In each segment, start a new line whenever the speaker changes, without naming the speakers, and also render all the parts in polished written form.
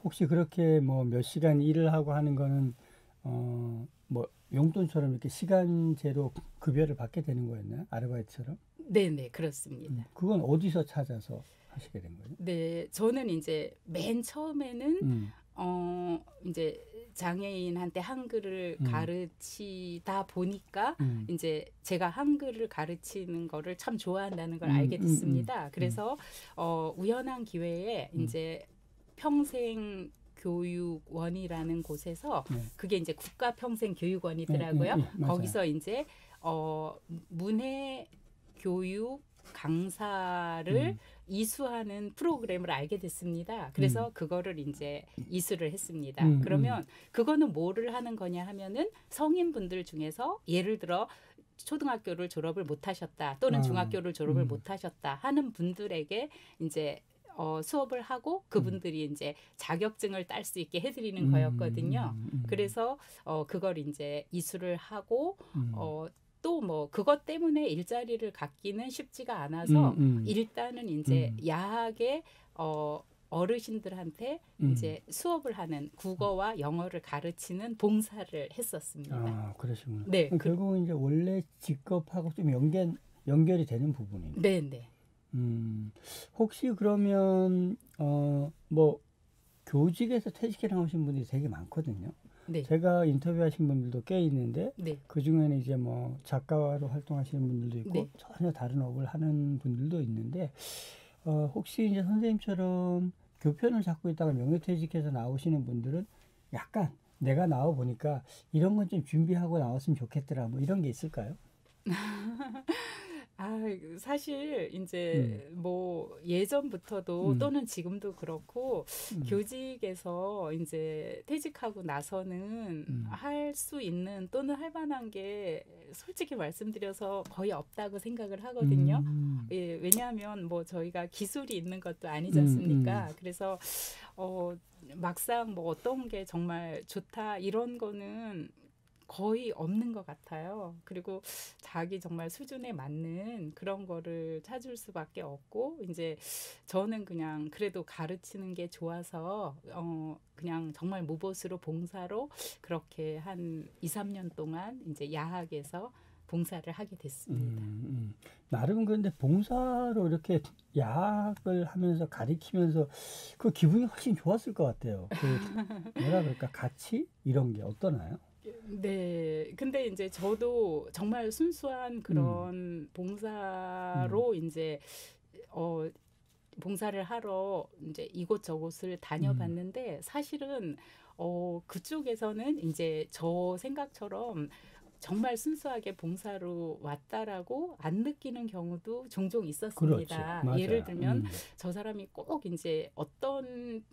혹시 그렇게 뭐 몇 시간 일을 하고 하는 거는 뭐 용돈처럼 이렇게 시간제로 급여를 받게 되는 거였나요? 아르바이트처럼?
네네, 그렇습니다.
그건 어디서 찾아서 하시게 된 거예요?
네, 저는 이제 맨 처음에는
음,
이제 장애인한테 한글을
음,
가르치다 보니까
음,
이제 제가 한글을 가르치는 거를 참 좋아한다는 걸
음,
알게
음, 음,
됐습니다.
음,
그래서 우연한 기회에
음.
이제 평생 교육원이라는 곳에서
네,
그게 이제
예, 예,
국가평생교육원이더라고요.
예, 맞아요.
거기서 이제 문해 교육 강사를
음,
이수하는 프로그램을 알게 됐습니다.
음,
그래서 그거를 이제 이수를 했습니다.
음, 음,
그러면 그거는 뭐를 하는 거냐 하면은 성인분들 중에서 예를 들어 초등학교를 졸업을 못 하셨다 또는
아,
중학교를 졸업을 못 하셨다 하는 분들에게 이제 수업을 하고
음,
그분들이 이제 자격증을 딸 수 있게 해드리는 거였거든요.
음, 음,
그래서 그걸 이제 이수를 하고
음,
어, 또 뭐 그것 때문에 일자리를 갖기는 쉽지가
음,
않아서
음,
일단은 이제
음,
야하게 어르신들한테
음.
이제 수업을 하는 국어와 영어를 가르치는 봉사를 했었습니다.
아, 그러시구나.
네,
그럼 결국은 이제 원래 직업하고 좀 연결이 되는 부분이네.
네, 네,
혹시 그러면, 뭐, 교직에서 퇴직해 나오신 분들이 되게 많거든요.
네,
제가 인터뷰하신 분들도 꽤 있는데,
네,
그 중에는 이제 뭐, 작가로 활동하시는 분들도 있고,
네.
전혀 다른 업을 하는 분들도 있는데, 혹시 이제 선생님처럼 교편을 잡고 있다가 명예퇴직해서 나오시는 분들은 약간 내가 나와 보니까 이런 건 좀 준비하고 나왔으면 좋겠더라. 뭐 이런 게 있을까요?
아, 사실
음,
이제 뭐 예전부터도
음,
또는 지금도 그렇고
음,
교직에서 이제 퇴직하고 나서는
음,
할 수 있는 또는 할 만한 게 솔직히 말씀드려서 거의 없다고 생각을 하거든요.
음,
예, 왜냐하면 뭐 저희가 기술이 있는 것도 아니지
음, 음,
않습니까? 그래서 어, 막상 뭐 어떤 게 정말 좋다 이런 거는 거의 없는 것 같아요. 그리고 자기 정말 수준에 맞는 그런 거를 찾을 수밖에 없고, 이제 저는 그냥 그래도 가르치는 게 좋아서, 그냥 정말 무보수로 봉사로 그렇게 한 2, 3년 동안 이제 야학에서 봉사를 하게 됐습니다.
나름 그런데 봉사로 이렇게 야학을 하면서 가리키면서 그 기분이 훨씬 좋았을 것 같아요. 그 뭐라 그럴까 가치 이런 게 어떠나요?
네. 근데 이제 저도 정말 순수한
음,
그런
음,
봉사로 이제 어 봉사를 하러 이제 이곳저곳을
음,
다녀봤는데 사실은 그쪽에서는 이제 저 생각처럼 정말 순수하게 봉사로 왔다라고 안 느끼는 경우도 종종
그렇지,
있었습니다. 예를
맞아요.
들면 저 사람이 꼭 이제 어떤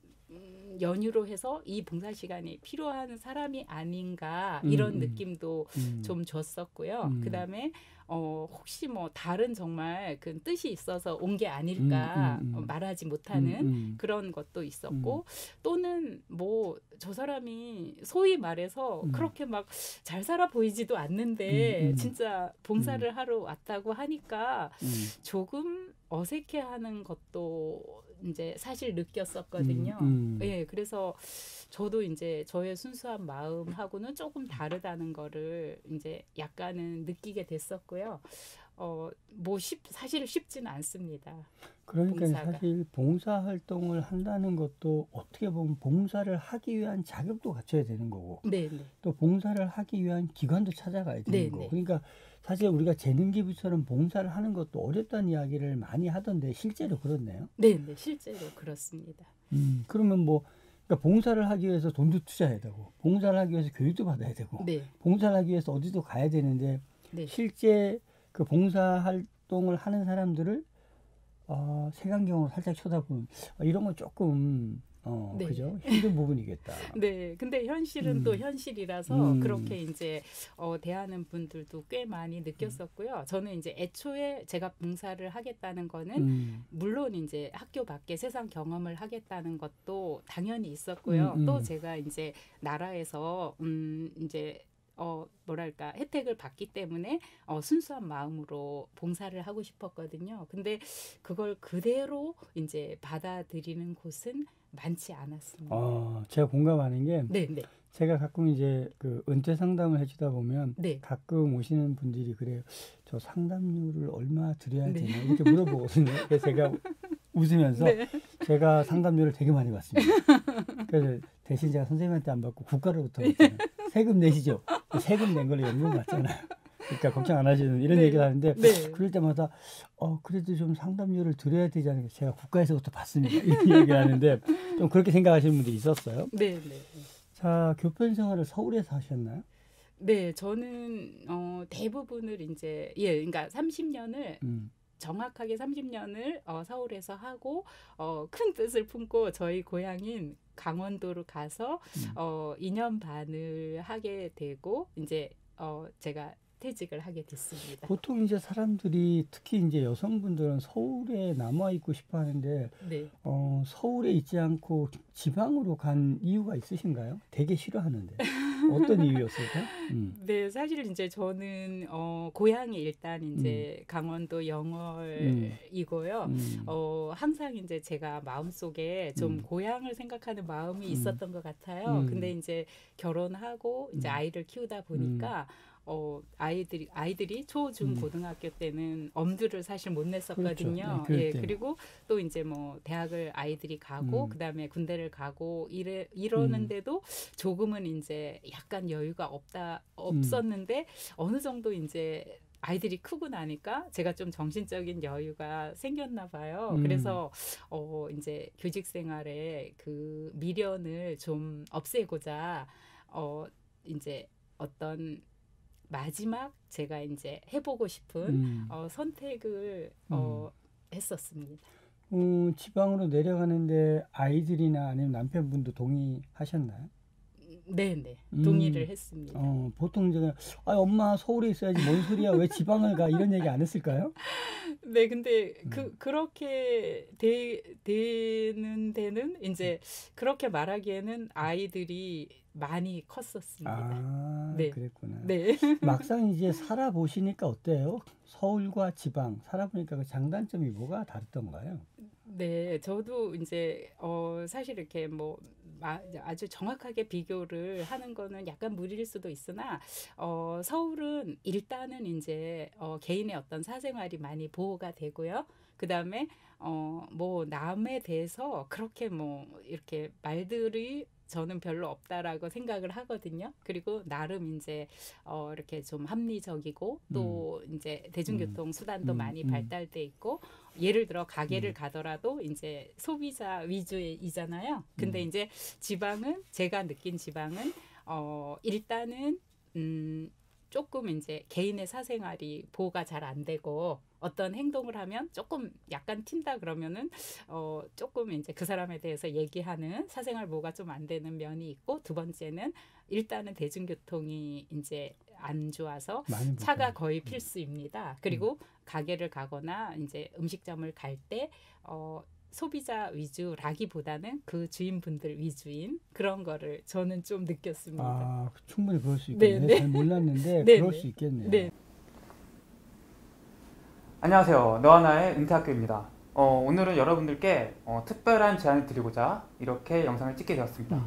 연유로 해서 이 봉사 시간이 필요한 사람이 아닌가 이런
음,
느낌도
음,
좀 줬었고요.
음,
그다음에 혹시 뭐 다른 정말 그 뜻이 있어서 온 게
음,
아닐까
음,
말하지
음,
못하는
음,
그런 것도
음,
있었고 또는 뭐 저 사람이 소위 말해서
음,
그렇게 막 잘 살아 보이지도
음,
않는데
음,
진짜
음,
봉사를 하러 왔다고 하니까
음,
조금 어색해하는 것도 이제 사실
음,
느꼈었거든요.
음.
예, 그래서 저도 이제 저의 순수한 마음하고는 조금 다르다는 거를 이제 약간은 느끼게 됐었고요. 뭐 사실 쉽지는 않습니다.
그러니까
봉사가.
사실 봉사활동을 한다는 것도 어떻게 보면 봉사를 하기 위한 자격도 갖춰야 되는 거고,
네, 네.
또 봉사를 하기 위한 기관도 찾아가야 되는
네,
거고.
네.
그러니까 사실 우리가 재능기부처럼 봉사를 하는 것도 어렵다는 이야기를 많이 하던데 실제로 그렇네요.
네, 네. 실제로 그렇습니다.
그러면 뭐, 그러니까 봉사를 하기 위해서 돈도 투자해야 되고, 봉사를 하기 위해서 교육도 받아야 되고,
네.
봉사를 하기 위해서 어디도 가야 되는데,
네.
실제 그 봉사활동을 하는 사람들을 색안경으로 살짝 쳐다보면 이런 건 조금
네.
그죠? 힘든 부분이겠다.
네. 근데 현실은 또
음,
현실이라서
음,
그렇게 이제 대하는 분들도 꽤 많이 느꼈었고요. 저는 이제 애초에 제가 봉사를 하겠다는 거는
음,
물론 이제 학교 밖에 세상 경험을 하겠다는 것도 당연히
음,
있었고요. 또
음,
제가 이제 나라에서 이제 뭐랄까 혜택을 받기 때문에 순수한 마음으로 봉사를 하고 싶었거든요. 근데 그걸 그대로 이제 받아들이는 곳은 많지 않았습니다.
제가 공감하는 게
네, 네,
제가 가끔 이제 그 은퇴 상담을 해주다 보면
네,
가끔 오시는 분들이 그래요. 저 상담료를 얼마 드려야
네.
되나 이렇게 물어보거든요. 그래서 제가 웃으면서
네.
제가 상담료를 되게 많이 받습니다. 그래서 대신 제가 선생님한테 안 받고 국가로부터 받잖아요. 세금 내시죠. 세금 낸 걸로 연금 받잖아요. 그러니까 걱정 안 하시는 이런
네.
얘기를 하는데
네.
그럴 때마다 그래도 좀 상담료를 드려야 되지 않을까. 제가 국가에서부터 받습니다. 이런 이야기를 하는데 좀 그렇게 생각하시는 분들이 있었어요.
네, 네.
자, 교편 생활을 서울에서 하셨나요?
네, 저는 대부분을 이제 그러니까 30년을 정확하게 30년을 서울에서 하고 큰 뜻을 품고 저희 고향인 강원도로 가서 2년 반을 하게 되고 이제 제가 퇴직을 하게 됐습니다.
보통 이제 사람들이 특히 이제 여성분들은 서울에 남아 있고 싶어 하는데
네.
서울에 있지 않고 지방으로 간 이유가 있으신가요? 되게 싫어하는데 어떤 이유였을까요?
네, 사실 이제 저는 고향이 일단 이제 강원도 영월이고요. 항상 이제 제가 마음속에 좀 고향을 생각하는 마음이 있었던 것 같아요. 근데 이제 결혼하고 이제 아이를 키우다 보니까 아이들이 초, 중, 고등학교 때는 엄두를 사실 못 냈었거든요.
그렇죠. 네,
예, 그리고 또 이제 뭐 대학을 아이들이 가고 그다음에 군대를 가고 이러는데도 조금은 이제 약간 여유가 없었는데 어느 정도 이제 아이들이 크고 나니까 제가 좀 정신적인 여유가 생겼나 봐요. 그래서 이제 교직 생활에 그 미련을 좀 없애고자 이제 어떤 마지막 제가 이제 해보고 싶은 선택을 했었습니다.
지방으로 내려가는데 아이들이나 아니면 남편분도 동의하셨나요?
네네, 동의를 했습니다.
보통 제가 엄마 서울에 있어야지 뭔 소리야 왜 지방을 가 이런 얘기 안 했을까요?
네, 근데 그렇게 되는 데는 이제 그렇게 말하기에는 아이들이 많이 컸었습니다. 네.
그랬구나.
네.
막상 이제 살아보시니까 어때요? 서울과 지방 살아보니까 그 장단점이 뭐가 다르던가요?
네, 저도 이제 사실 이렇게 뭐 아주 정확하게 비교를 하는 거는 약간 무리일 수도 있으나 서울은 일단은 이제 개인의 어떤 사생활이 많이 보호가 되고요. 그다음에 뭐 남에 대해서 그렇게 뭐 이렇게 말들이 저는 별로 없다라고 생각을 하거든요. 그리고 나름 이제 이렇게 좀 합리적이고 또 이제 대중교통 수단도 많이 발달돼 있고 예를 들어 가게를 가더라도 이제 소비자 위주이잖아요. 근데 이제 지방은 제가 느낀 지방은 일단은 조금 이제 개인의 사생활이 보호가 잘 안 되고 어떤 행동을 하면 조금 약간 튄다 그러면은 조금 이제 그 사람에 대해서 얘기하는 사생활 보호가 좀 안 되는 면이 있고 두 번째는 일단은 대중교통이 이제 안 좋아서 차가 거의 필수입니다. 그리고 가게를 가거나 이제 음식점을 갈 때 소비자 위주라기보다는 그 주인분들 위주인 그런 거를 저는 좀 느꼈습니다.
충분히 그럴 수 있겠네요. 잘 몰랐는데 그럴 수 있겠네요.
네.
안녕하세요. 너하나의 은퇴학교입니다. 오늘은 여러분들께 특별한 제안을 드리고자 이렇게 영상을 찍게 되었습니다.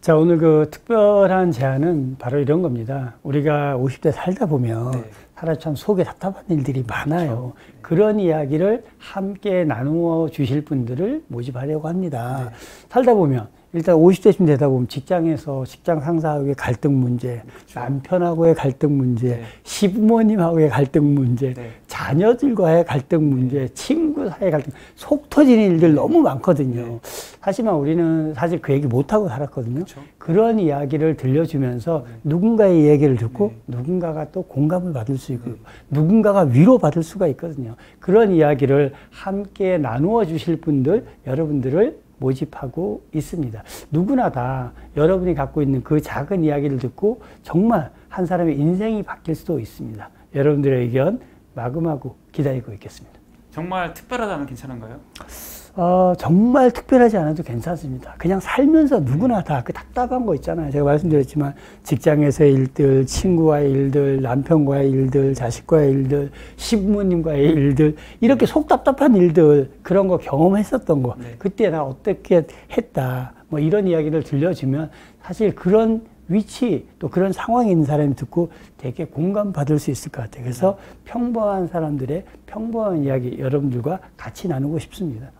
자, 오늘 그 특별한 제안은 바로 이런 겁니다. 우리가 50대 살다 보면 사실 참 속에 답답한 일들이 많아요. 그런 이야기를 함께 나누어 주실 분들을 모집하려고 합니다. 살다 보면 일단 50대쯤 되다 보면 직장에서 직장 상사하고의 갈등 문제, 남편하고의 갈등 문제, 시부모님하고의 갈등 문제, 자녀들과의 갈등 문제, 친구 사이의 갈등, 속 터지는 일들 너무 많거든요. 하지만 우리는 사실 그 얘기 못하고 살았거든요. 그런 이야기를 들려주면서 누군가의 얘기를 듣고 누군가가 또 공감을 받을 수 있고 누군가가 위로받을 수가 있거든요. 그런 이야기를 함께 나누어 주실 분들, 여러분들을 모집하고 있습니다. 누구나 다 여러분이 갖고 있는 그 작은 이야기를 듣고 정말 한 사람의 인생이 바뀔 수도 있습니다. 여러분들의 의견 마구마구 기다리고 있겠습니다.
정말 특별하다면 괜찮은가요?
정말 특별하지 않아도 괜찮습니다. 그냥 살면서 누구나 다 그 답답한 거 있잖아요. 제가 말씀드렸지만 직장에서의 일들, 친구와의 일들, 남편과의 일들, 자식과의 일들, 시부모님과의 일들, 이렇게 속 답답한 일들, 그런 거 경험했었던 거,
네.
그때 나 어떻게 했다, 뭐 이런 이야기를 들려주면 사실 그런 위치 또 그런 상황에 있는 사람이 듣고 되게 공감받을 수 있을 것 같아요. 그래서 평범한 사람들의 평범한 이야기 여러분들과 같이 나누고 싶습니다.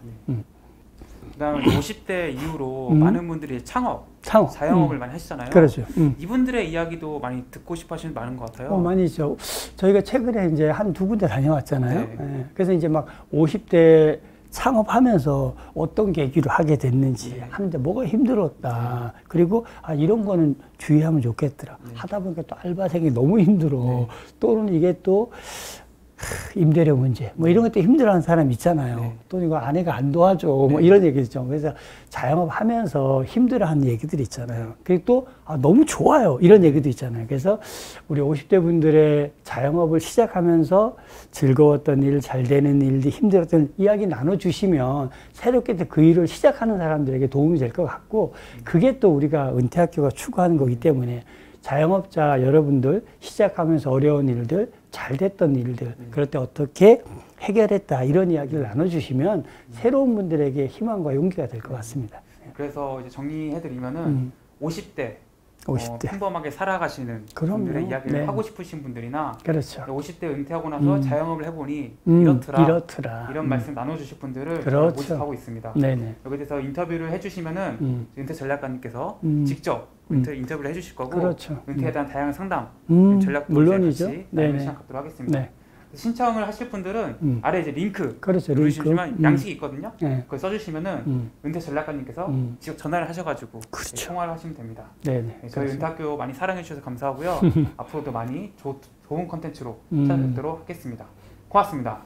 그다음에 50대 이후로 많은 분들이 창업, 자영업을 많이 하시잖아요.
그렇죠.
이분들의 이야기도 많이 듣고 싶어 하시는 분 많은 것 같아요.
많이 있죠. 저희가 최근에 이제 한 두 군데 다녀왔잖아요.
네.
예. 그래서 이제 막 50대 창업하면서 어떤 계기로 하게 됐는지 하는데 뭐가 힘들었다. 그리고 이런 거는 주의하면 좋겠더라. 하다 보니까 또 알바생이 너무 힘들어. 또는 이게 또 임대료 문제 뭐 이런 것도 힘들어하는 사람 있잖아요. 또 이거 아내가 안 도와줘 뭐 이런 얘기 있죠. 그래서 자영업 하면서 힘들어하는 얘기들이 있잖아요. 그리고 또 너무 좋아요 이런 얘기도 있잖아요. 그래서 우리 50대 분들의 자영업을 시작하면서 즐거웠던 일, 잘 되는 일들, 힘들었던 이야기 나눠주시면 새롭게 그 일을 시작하는 사람들에게 도움이 될 것 같고, 그게 또 우리가 은퇴학교가 추구하는 거기 때문에 자영업자 여러분들 시작하면서 어려운 일들, 잘 됐던 일들, 그럴 때 어떻게 해결했다 이런 이야기를 나눠주시면 새로운 분들에게 희망과 용기가 될 것 같습니다.
그래서 이제 정리해드리면은 50대,
50대.
평범하게 살아가시는
그럼요.
분들의 이야기를
네.
하고 싶으신 분들이나
그렇죠.
50대 은퇴하고 나서 자영업을 해보니
이렇더라.
이런 말씀 나눠주실 분들을
그렇죠.
모집하고 있습니다.
네네.
여기에 대해서 인터뷰를 해주시면은 은퇴 전략가님께서 직접 인터뷰를 해주실 거고,
그렇죠.
은퇴에 대한 다양한 상담, 전략도
물론이죠.
같이
네네.
시간 갖도록 하겠습니다.
네.
신청을 하실 분들은 아래 이제 링크
그렇죠.
누르시면 양식이 있거든요.
네.
그걸 써주시면은 은퇴 전략가님께서 직접 전화를 하셔가지고
그렇죠.
통화를 하시면 됩니다.
네네.
네, 저희 은퇴학교 많이 사랑해 주셔서 감사하고요. 앞으로도 많이 좋은 컨텐츠로 찾아뵙도록 하겠습니다. 고맙습니다.